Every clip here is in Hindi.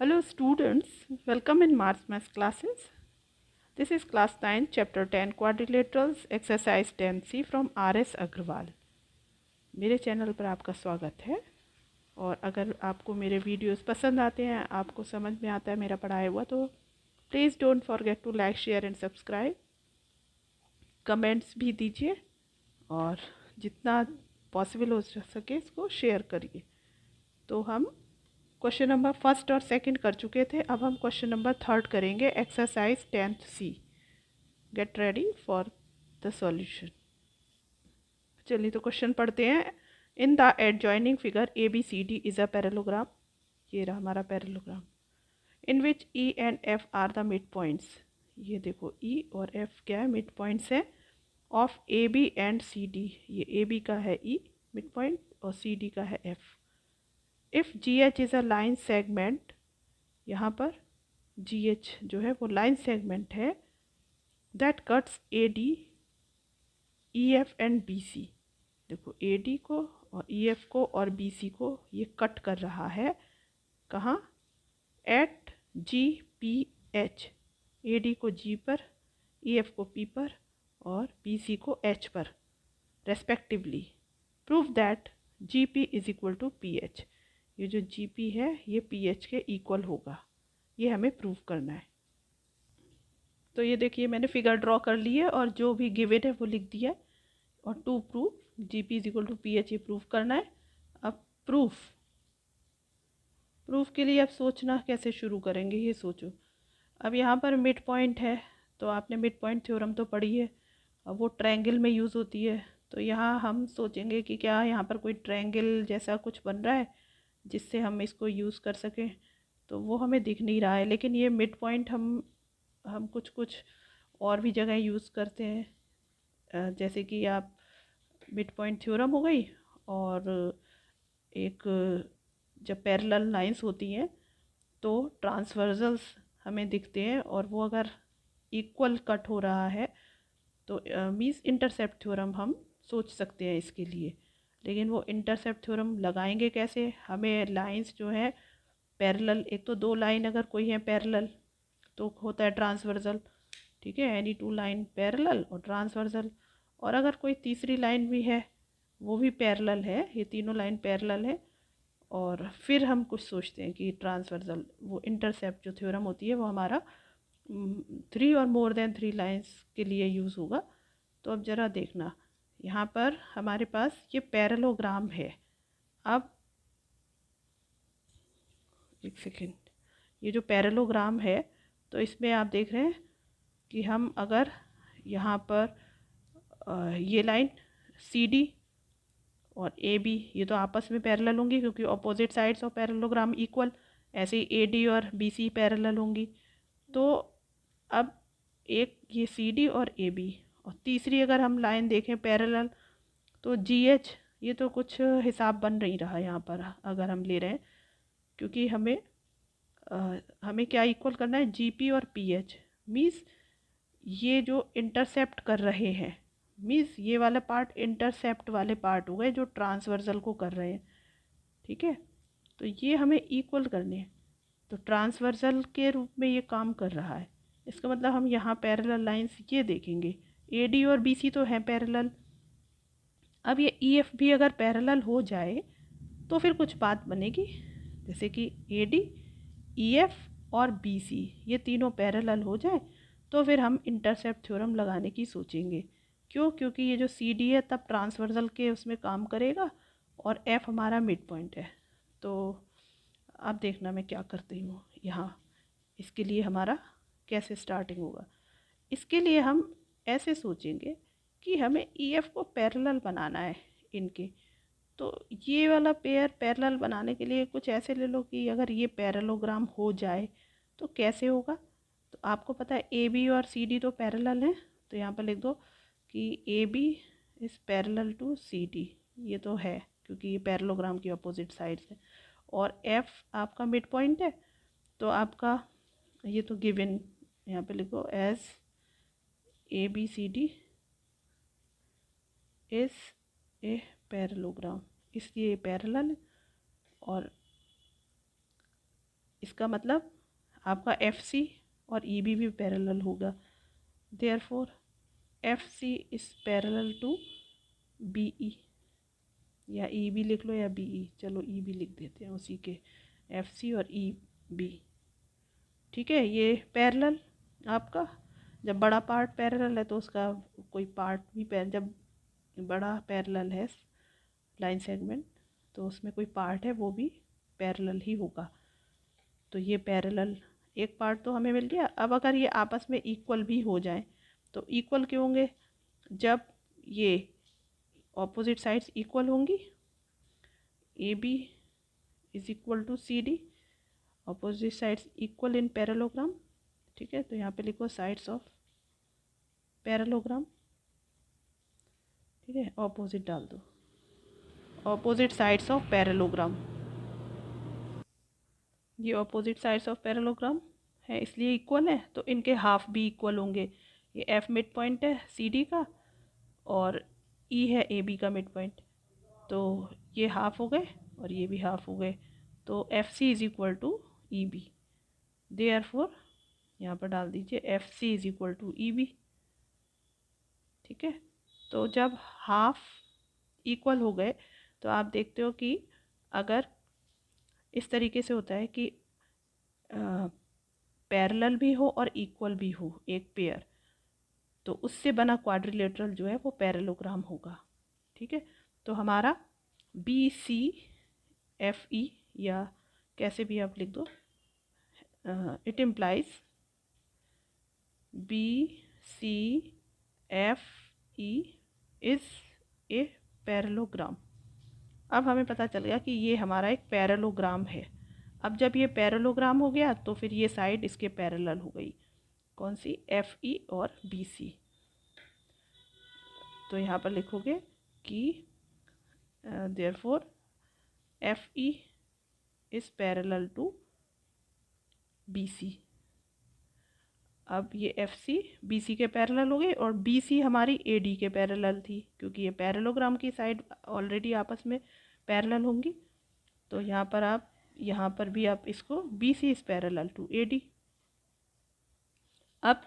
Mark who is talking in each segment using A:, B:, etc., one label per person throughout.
A: Hello students, welcome in Maths Math classes. This is class 9 chapter 10 quadrilaterals exercise 10C from RS Agrawal. मेरे चैनल पर आपका स्वागत है और अगर आपको मेरे वीडियोस पसंद आते हैं, आपको समझ में आता है मेरा पढ़ाया हुआ, तो please don't forget to like share and subscribe. Comments भी दीजिए और जितना पॉसिबल हो सके इसको शेयर करिए. तो हम क्वेश्चन नंबर फर्स्ट और सेकंड कर चुके थे. अब हम क्वेश्चन नंबर थर्ड करेंगे. Exercise 10C. Get ready for the solution. चलिए तो क्वेश्चन पढ़ते हैं. In the adjoining figure ABCD is a parallelogram. ये रहा हमारा parallelogram. In which E and F are the midpoints. ये देखो E और F क्या है, मिड पॉइंट्स है ऑफ AB एंड CD. ये AB का है E मिड पॉइंट और CD का है F. If GH is a line segment, यहाँ पर GH जो है वो लाइन सेगमेंट है that cuts AD, EF and BC. देखो AD को और EF को और BC को ये कट कर रहा है. कहाँ? At GPH. AD को G पर, EF को P पर और BC को H पर respectively. Prove that GP is equal to PH. ये जो GP है ये PH के इक्वल होगा, ये हमें प्रूव करना है. तो ये देखिए मैंने फिगर ड्रॉ कर ली है और जो भी गिवन है वो लिख दिया है. और to prove GP is equal to PH ये प्रूव करना है. अब प्रूफ के लिए अब सोचना कैसे शुरू करेंगे ये सोचो. अब यहाँ पर मिड पॉइंट है तो आपने मिड पॉइंट थ्योरम तो पढ़ी है. अब वो ट्रायंगल में यूज़ होती है. तो यहाँ हम सोचेंगे कि क्या यहाँ पर कोई ट्रायंगल जैसा कुछ बन रहा है जिससे हम इसको यूज़ कर सकें. तो वो हमें दिख नहीं रहा है, लेकिन ये मिड पॉइंट हम कुछ और भी जगह यूज़ करते हैं. जैसे कि आप मिड पॉइंट थ्योरम हो गई और एक जब पैरेलल लाइंस होती हैं तो ट्रांसवर्जल्स हमें दिखते हैं और वो अगर इक्वल कट हो रहा है तो मीन्स इंटरसेप्ट थ्योरम हम सोच सकते हैं इसके लिए. लेकिन वो इंटरसेप्ट थ्योरम लगाएंगे कैसे? हमें लाइंस जो है पैरेलल, एक तो दो लाइन अगर कोई है पैरेलल तो होता है ट्रांसवर्जल. ठीक है, एनी टू लाइन पैरेलल और ट्रांसवर्जल. और अगर कोई तीसरी लाइन भी है वो भी पैरेलल है, ये तीनों लाइन पैरेलल है और फिर हम कुछ सोचते हैं कि ट्रांसवर्जल, वो इंटरसेप्ट जो थ्योरम होती है वो हमारा 3 और मोर देन 3 लाइंस के लिए यूज़ होगा. तो अब ज़रा देखना, यहाँ पर हमारे पास ये पैरेललोग्राम है. अब एक सेकेंड, ये जो पैरेललोग्राम है तो इसमें आप देख रहे हैं कि हम अगर यहाँ पर ये लाइन CD और AB ये तो आपस में पैरेलल होंगी क्योंकि opposite sides of parallelogram equal. ऐसे ही AD और BC पैरेलल होंगी. तो अब एक ये CD और AB और तीसरी अगर हम लाइन देखें पैरेलल तो GH, ये तो कुछ हिसाब बन नहीं रहा यहाँ पर अगर हम ले रहे हैं, क्योंकि हमें क्या इक्वल करना है? GP और PH. मीन्स ये जो इंटरसेप्ट कर रहे हैं, मीन्स ये वाला पार्ट इंटरसेप्ट वाले पार्ट हो गए जो ट्रांसवर्जल को कर रहे हैं. ठीक है, तो ये हमें इक्वल करने हैं. तो ट्रांसवर्जल के रूप में ये काम कर रहा है. इसका मतलब हम यहाँ पैरेलल लाइंस ये देखेंगे. AD और BC तो हैं पैरेलल. अब ये EF भी अगर पैरेलल हो जाए तो फिर कुछ बात बनेगी. जैसे कि AD, EF और BC ये तीनों पैरेलल हो जाए तो फिर हम इंटरसेप्ट थ्योरम लगाने की सोचेंगे. क्यों? क्योंकि ये जो CD है तब ट्रांसवर्जल के उसमें काम करेगा और F हमारा मिड पॉइंट है. तो अब देखना मैं क्या करती हूँ यहाँ. इसके लिए हमारा कैसे स्टार्टिंग होगा? इसके लिए हम ऐसे सोचेंगे कि हमें EF को पैरेलल बनाना है इनके. तो ये वाला पेयर पैरेलल बनाने के लिए कुछ ऐसे ले लो कि अगर ये पैरेललोग्राम हो जाए तो कैसे होगा. तो आपको पता है AB और CD तो पैरेलल हैं, तो यहाँ पर लिख दो कि AB is parallel to CD. ये तो है क्योंकि ये पैरेललोग्राम की अपोजिट साइड्स है. और F आपका मिड पॉइंट है तो आपका ये तो गिवन, यहाँ पे लिखो as ABCD is a parallelogram. इसलिए ये पैरेलल और इसका मतलब आपका एफ सी और ई बी भी पैरेलल होगा। Therefore F C is parallel to B E, या ई बी लिख लो या बी ई, चलो ई बी लिख देते हैं उसी के, एफ सी और ई बी। ठीक है, ये पैरेलल आपका, जब बड़ा पार्ट पैरेलल है तो उसका कोई पार्ट भी जब बड़ा पैरेलल है लाइन सेगमेंट तो उसमें कोई पार्ट है वो भी पैरेलल ही होगा। तो ये पैरेलल एक पार्ट तो हमें मिल गया। अब अगर ये आपस में इक्वल भी हो जाए तो इक्वल क्यों होंगे? जब ये ऑपोजिट साइड्स इक्वल होंगी, A B is equal to C D, opposite sides equal in parallelogram. ठीक है, तो यहाँ पे लिखो साइड्स ऑफ पैरेललोग्राम। ठीक है, ऑपोजिट डाल दो, ऑपोजिट साइड्स ऑफ पैरेललोग्राम। ये ऑपोजिट साइड्स ऑफ पैरेललोग्राम है इसलिए इक्वल है, तो इनके हाफ भी इक्वल होंगे। ये एफ मिड पॉइंट है सी डी का और ई है ए बी का मिड पॉइंट, तो ये हाफ हो गए और ये भी हाफ हो गए, तो F C is equal to E B. Therefore यहाँ पर डाल दीजिए F C is equal to E B. ठीक है, तो जब हाफ इक्वल हो गए तो आप देखते हो कि अगर इस तरीके से होता है कि पैरेलल भी हो और इक्वल भी हो एक पेयर, तो उससे बना क्वाड्रिलेटरल जो है वो पैरेललोग्राम होगा। ठीक है, तो हमारा बी सी एफ ई, या कैसे भी आप लिख दो, it implies B C F E is a parallelogram. अब हमें पता चल गया कि ये हमारा एक पैरेललोग्राम है। अब जब ये पैरेललोग्राम हो गया तो फिर ये साइड इसके पैरेलल हो गई, कौन सी? एफ ई और बी सी। तो यहाँ पर लिखोगे कि therefore F E is parallel to B C. अब ये एफ सी बी सी के पैरेलल हो गए और बी सी हमारी ए डी के पैरेलल थी, क्योंकि ये पैरेललोग्राम की साइड ऑलरेडी आपस में पैरेलल होंगी। तो यहाँ पर भी आप इसको B C is parallel to A D. अब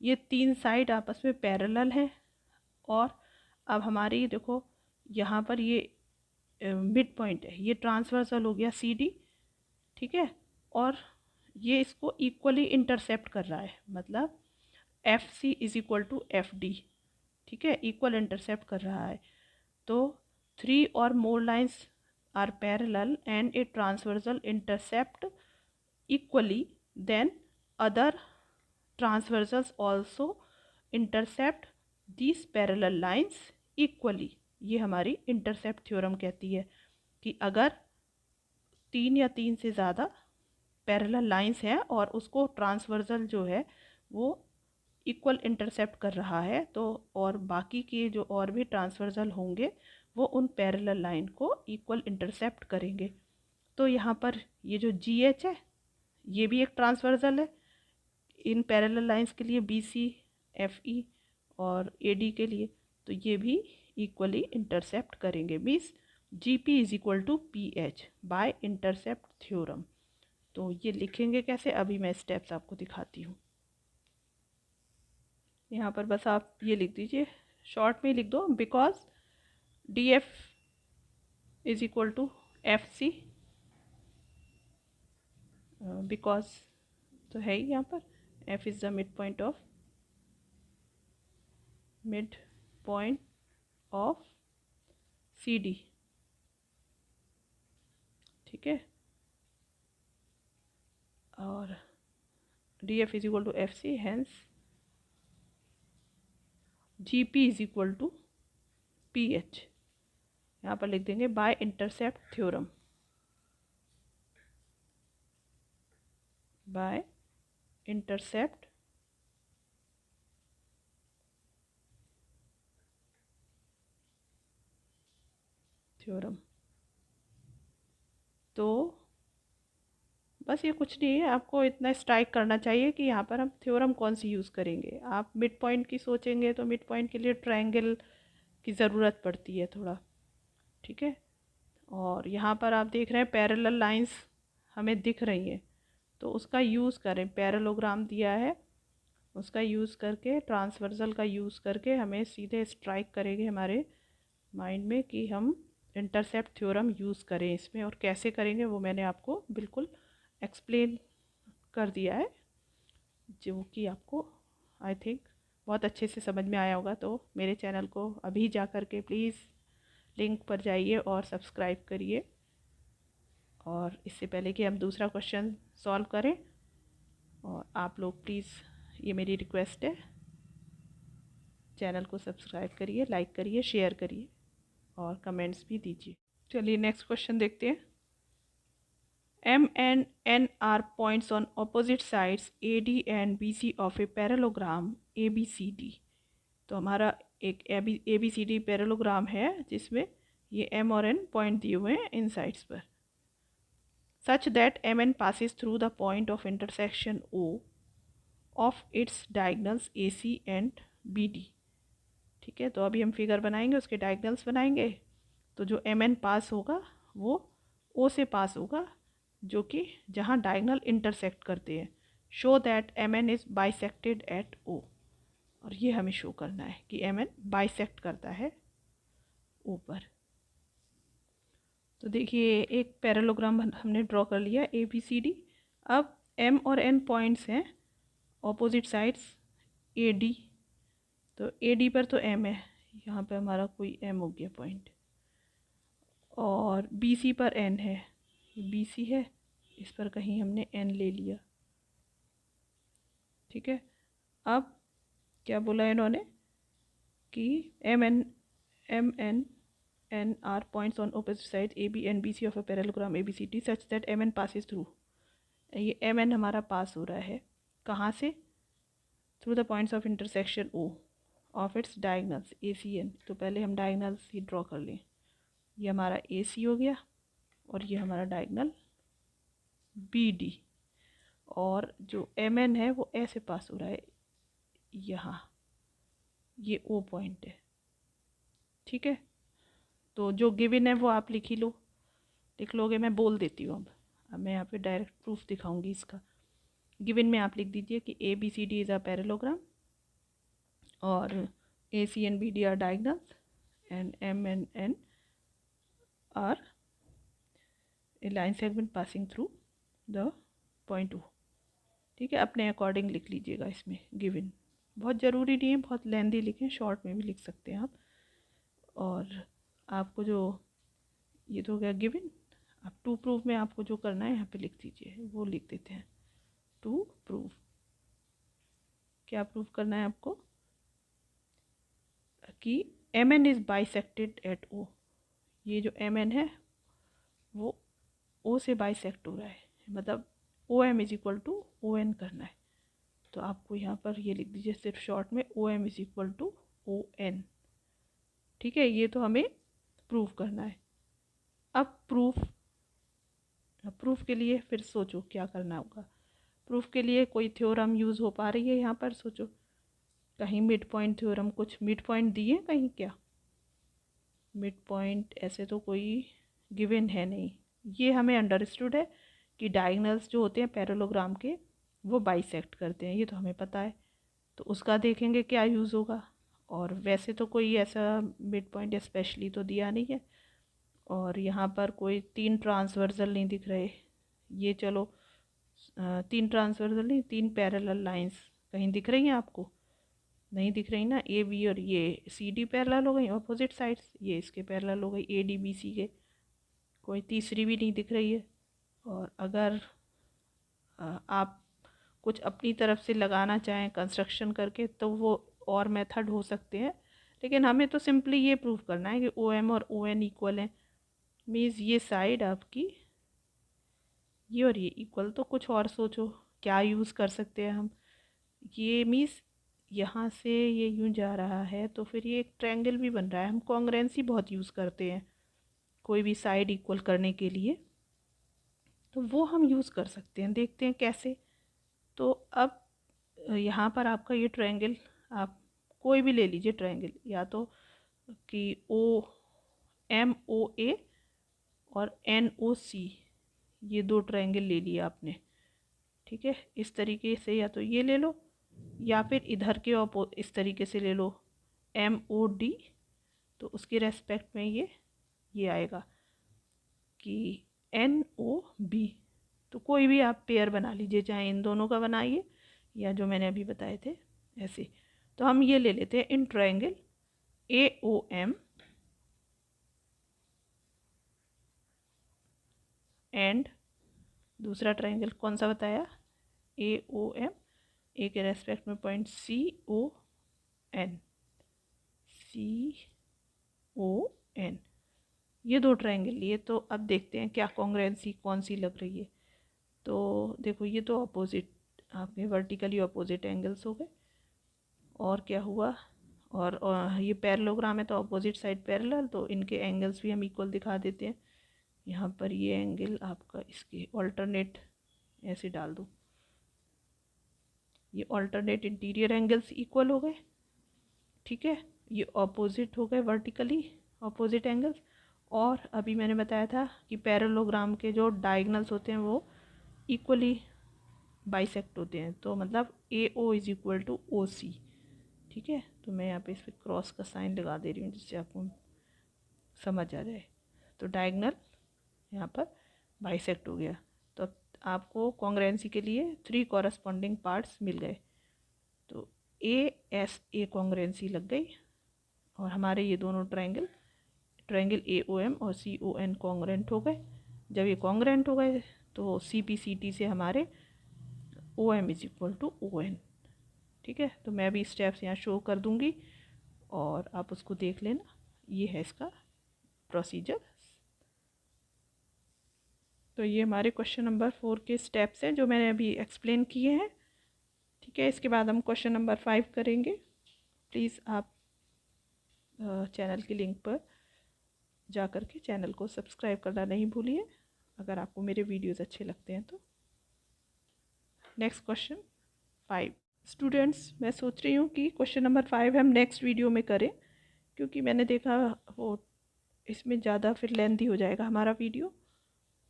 A: ये तीन साइड आपस में पैरेलल हैं और अब हमारी देखो यहाँ पर ये मिड पॉइंट है, ये ट्रांसवर्सल हो गया सी डी। ठीक है, और ये इसको इक्वली इंटरसेप्ट कर रहा है, मतलब F C is equal to F D. ठीक है, इक्वल इंटरसेप्ट कर रहा है। तो 3 और more lines are parallel and a transversal intercept equally, then other transversals also intercept these parallel lines equally। ये हमारी इंटरसेप्ट थ्योरम कहती है कि अगर 3 या 3 से ज़्यादा पैरेलल लाइंस हैं और उसको ट्रांसवर्सल जो है वो इक्वल इंटरसेप्ट कर रहा है, तो और बाकी के जो और भी ट्रांसवर्सल होंगे वो उन पैरेलल लाइन को इक्वल इंटरसेप्ट करेंगे। तो यहाँ पर ये जो जी एच है ये भी एक ट्रांसवर्सल है इन पैरेलल लाइंस के लिए, बी सी एफ ई और ए डी के लिए, तो ये भी इक्वली इंटरसेप्ट करेंगे। Means G P is equal to P H by intercept theorem. तो ये लिखेंगे कैसे, अभी मैं स्टेप्स आपको दिखाती हूँ। यहाँ पर बस आप ये लिख दीजिए, शॉर्ट में लिख दो, because D F is equal to F C, because तो है ही यहाँ पर F is the midpoint of CD। ठीक है, और DF is equal to FC, hence GP is equal to PH। यहाँ पर लिख देंगे by intercept theorem, by intercept theorem. तो बस ये कुछ नहीं है, आपको इतना स्ट्राइक करना चाहिए कि यहाँ पर हम थ्योरम कौन सी यूज़ करेंगे। आप मिड पॉइंट की सोचेंगे तो मिड पॉइंट के लिए ट्रायंगल की ज़रूरत पड़ती है थोड़ा। ठीक है, और यहाँ पर आप देख रहे हैं पैरेलल लाइंस हमें दिख रही हैं, तो उसका यूज़ करें। पैरेललोग्राम दिया है, उसका यूज़ करके, ट्रांसवर्सल का यूज़ करके हमें सीधे स्ट्राइक करेंगे हमारे माइंड में कि हम इंटरसेप्ट थ्योरम यूज़ करें इसमें। और कैसे करेंगे वो मैंने आपको बिल्कुल एक्सप्लेन कर दिया है, जो कि आपको आई थिंक बहुत अच्छे से समझ में आया होगा। तो मेरे चैनल को अभी जा कर के प्लीज़ लिंक पर जाइए और सब्सक्राइब करिए। और इससे पहले कि हम दूसरा क्वेश्चन सॉल्व करें, और आप लोग प्लीज़, ये मेरी रिक्वेस्ट है, चैनल को सब्सक्राइब करिए, लाइक करिए, शेयर करिए और कमेंट्स भी दीजिए। चलिए नेक्स्ट क्वेश्चन देखते हैं। M and N are points on opposite sides AD and BC of a parallelogram ABCD। तो हमारा एक ABCD पैरेललोग्राम है जिसमें ये M और N पॉइंट दिए हुए हैं इन साइड्स पर, such that MN passes through the point of intersection O of its diagonals AC and BD। ठीक है, तो अभी हम फिगर बनाएंगे, उसके डायगनल्स बनाएंगे। तो जो MN पास होगा वो O से पास होगा, जो कि जहाँ डायगनल इंटरसेक्ट करते हैं। Show that MN is bisected eight O। और ये हमें शो करना है कि MN बाइसेक्ट करता है O पर। तो देखिए एक पैरेललोग्राम हमने ड्रॉ कर लिया ABCD। अब M और N पॉइंट्स हैं ऑपोजिट साइड्स AD। तो AD पर तो M है, यहाँ पे हमारा कोई M हो गया पॉइंट, और BC पर N है, BC है, इस पर कहीं हमने N ले लिया। ठीक है, अब क्या बोला इन्होंने कि M N N are points on opposite sides AB and BC of a parallelogram ABCD such that MN passes through। ये MN हमारा पास हो रहा है कहाँ से? Through the points of intersection O of its diagonals ACN। तो पहले हम डायगनल्स ही ड्रॉ कर लें। ये हमारा AC हो गया और ये हमारा डायगनल BD, और जो MN है वो ऐसे पास हो रहा है यहाँ, ये O पॉइंट है। ठीक है, तो जो गिवन है वो आप लिख ही लो, लिख लोगे, मैं बोल देती हूँ। अब मैं यहाँ पे डायरेक्ट प्रूफ दिखाऊंगी इसका। गिवन में आप लिख दीजिए कि ABCD इज़ अ पैरेललोग्राम और AC and BD are diagonals and M and N are a line segment passing through the point O। ठीक है, अपने अकॉर्डिंग लिख लीजिएगा इसमें गिवन। बहुत ज़रूरी नहीं है बहुत लेंदी लिखें, शॉर्ट में भी लिख सकते हैं आप। और आपको जो ये तो हो गया गिवन, अब टू प्रूव में आपको जो करना है यहाँ पे लिख दीजिए, वो लिख देते हैं टू प्रूव। क्या प्रूव करना है आपको? कि MN is bisected eight O। ये जो MN है वो O से बाइसेक्ट हो रहा है, मतलब OM is equal to ON करना है। तो आपको यहाँ पर ये लिख दीजिए सिर्फ शॉर्ट में OM is equal to ON। ठीक है, ये तो हमें प्रूव करना है। अब प्रूफ के लिए फिर सोचो क्या करना होगा। प्रूफ के लिए कोई थ्योरम यूज़ हो पा रही है यहाँ पर? सोचो, कहीं मिड पॉइंट थ्योरम, कुछ मिड पॉइंट दिए कहीं? क्या मिड पॉइंट ऐसे तो कोई गिवन है नहीं। ये हमें अंडरस्टूड है कि डायगनल्स जो होते हैं पैरेललोग्राम के वो बाइसेक्ट करते हैं, ये तो हमें पता है। तो उसका देखेंगे क्या यूज़ होगा। और वैसे तो कोई ऐसा मिड पॉइंट स्पेशली तो दिया नहीं है। और यहाँ पर कोई तीन ट्रांसवर्सल नहीं दिख रहे। ये चलो तीन ट्रांसवर्सल नहीं, तीन पैरेलल लाइंस कहीं दिख रही हैं आपको? नहीं दिख रही ना। AB और ये CD पैरेलल हो गई ऑपोजिट साइड्स, ये इसके पैरेलल हो गई AD BC के। कोई तीसरी भी नहीं दिख रही है। और अगर आप कुछ अपनी तरफ से लगाना चाहें कंस्ट्रक्शन करके तो वो और मेथड हो सकते हैं, लेकिन हमें तो सिंपली ये प्रूव करना है कि OM और ON इक्वल हैं। मीन्स ये साइड आपकी ये और ये इक्वल। तो कुछ और सोचो क्या यूज़ कर सकते हैं हम। ये मीन्स यहाँ से ये यूँ जा रहा है तो फिर ये एक ट्रायंगल भी बन रहा है। हम कॉन्ग्रेंसी बहुत यूज़ करते हैं कोई भी साइड इक्वल करने के लिए, तो वो हम यूज़ कर सकते हैं। देखते हैं कैसे। तो अब यहाँ पर आपका ये ट्रायंगल, आप कोई भी ले लीजिए ट्रायंगल, या तो कि MOA और NOC ये दो ट्रायंगल ले लिए आपने, ठीक है। इस तरीके से या तो ये ले लो या फिर इधर के इस तरीके से ले लो, MOD। तो उसके रेस्पेक्ट में ये आएगा कि NOB। तो कोई भी आप पेयर बना लीजिए, चाहे इन दोनों का बनाइए या जो मैंने अभी बताए थे ऐसे। तो हम ये ले लेते हैं इन ट्रायंगल AOM एंड दूसरा ट्रायंगल कौन सा बताया, AOM, ए के रेस्पेक्ट में पॉइंट CON। ये दो ट्रायंगल लिए। तो अब देखते हैं क्या कॉन्ग्रुएंसी कौन सी लग रही है। तो देखो ये तो अपोजिट, आपके वर्टिकली अपोजिट एंगल्स हो गए। और क्या हुआ, और ये पैरेललोग्राम है तो अपोजिट साइड पैरेलल, तो इनके एंगल्स भी हम इक्वल दिखा देते हैं। यहाँ पर ये एंगल आपका इसके ऑल्टरनेट ऐसे डाल दो, ये ऑल्टरनेट इंटीरियर एंगल्स इक्वल हो गए, ठीक है। ये ऑपोजिट हो गए वर्टिकली ऑपोजिट एंगल्स। और अभी मैंने बताया था कि पैरेललोग्राम के जो डायगनल्स होते हैं वो इक्वली बाइसेक्ट होते हैं, तो मतलब AO is equal to OC, ठीक है। तो मैं यहाँ पे इस पर क्रॉस का साइन लगा दे रही हूँ जिससे आपको समझ आ जाए। तो डायगनल यहाँ पर बाइसेक्ट हो गया। तो अब आपको कॉन्ग्रुएंसी के लिए 3 कॉरस्पॉन्डिंग पार्ट्स मिल गए। तो ASA कॉन्ग्रुएंसी लग गई और हमारे ये दोनों ट्रायंगल AOM और CON कॉन्ग्रुएंट हो गए। जब ये कॉन्ग्रुएंट हो गए तो CPCT से हमारे OM is equal to ON, ठीक है। तो मैं भी स्टेप्स यहाँ शो कर दूँगी और आप उसको देख लेना। ये है इसका प्रोसीजर। तो ये हमारे क्वेश्चन नंबर 4 के स्टेप्स हैं जो मैंने अभी एक्सप्लेन किए हैं, ठीक है। इसके बाद हम क्वेश्चन नंबर 5 करेंगे। प्लीज़ आप चैनल की लिंक पर जा कर के चैनल को सब्सक्राइब करना नहीं भूलिए अगर आपको मेरे वीडियोज़ अच्छे लगते हैं तो। Next question 5। स्टूडेंट्स, मैं सोच रही हूँ कि क्वेश्चन नंबर 5 हम नेक्स्ट वीडियो में करें, क्योंकि मैंने देखा वो इसमें ज़्यादा फिर लेंथी हो जाएगा हमारा वीडियो।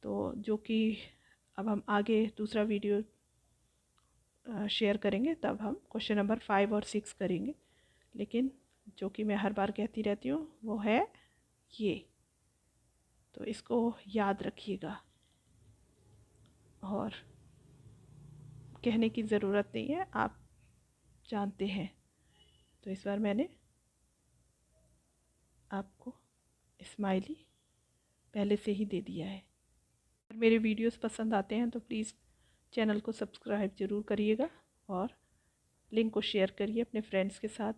A: तो जो कि अब हम आगे दूसरा वीडियो शेयर करेंगे तब हम क्वेश्चन नंबर 5 और 6 करेंगे। लेकिन जो कि मैं हर बार कहती रहती हूँ वो है ये, तो इसको याद रखिएगा और कहने की ज़रूरत नहीं है, आप जानते हैं। तो इस बार मैंने आपको स्माइली पहले से ही दे दिया है। अगर मेरे वीडियोस पसंद आते हैं तो प्लीज़ चैनल को सब्सक्राइब ज़रूर करिएगा और लिंक को शेयर करिए अपने फ्रेंड्स के साथ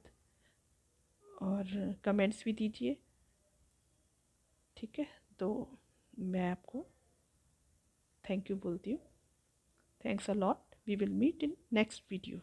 A: और कमेंट्स भी दीजिए, ठीक है। तो मैं आपको थैंक यू बोलती हूँ। Thanks a lot. We will meet in next video.